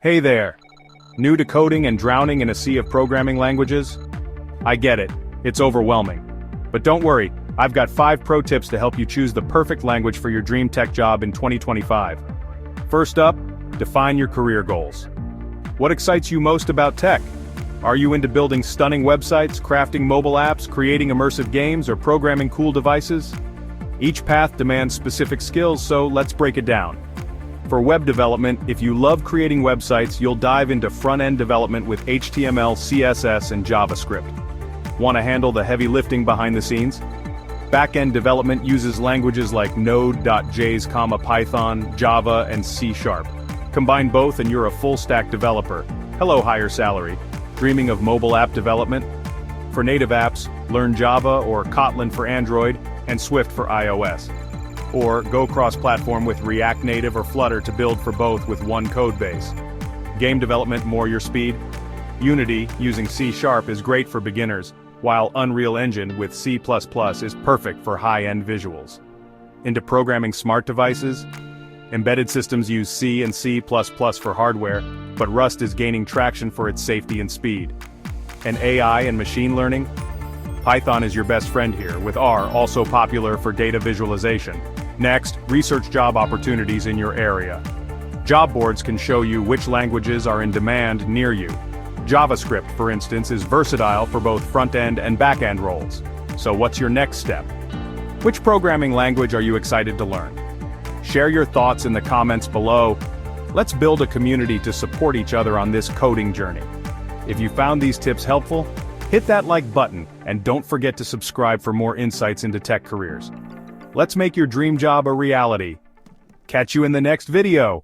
Hey there! New to coding and drowning in a sea of programming languages? I get it, it's overwhelming. But don't worry, I've got 5 pro tips to help you choose the perfect language for your dream tech job in 2025. First up, define your career goals. What excites you most about tech? Are you into building stunning websites, crafting mobile apps, creating immersive games, or programming cool devices? Each path demands specific skills, so let's break it down. For web development, if you love creating websites, you'll dive into front-end development with HTML, CSS, and JavaScript. Want to handle the heavy lifting behind the scenes? Back-end development uses languages like Node.js, Python, Java, and C#. Combine both and you're a full-stack developer. Hello, higher salary. Dreaming of mobile app development? For native apps, learn Java or Kotlin for Android, and Swift for iOS. Or go cross-platform with React Native or Flutter to build for both with one code base. Game development more your speed? Unity, using C# is great for beginners, while Unreal Engine with C++ is perfect for high-end visuals. Into programming smart devices? Embedded systems use C and C++ for hardware, but Rust is gaining traction for its safety and speed. And AI and machine learning? Python is your best friend here, with R also popular for data visualization. Next, research job opportunities in your area. Job boards can show you which languages are in demand near you. JavaScript, for instance, is versatile for both front-end and back-end roles. So what's your next step? Which programming language are you excited to learn? Share your thoughts in the comments below. Let's build a community to support each other on this coding journey. If you found these tips helpful, hit that like button, and don't forget to subscribe for more insights into tech careers. Let's make your dream job a reality. Catch you in the next video.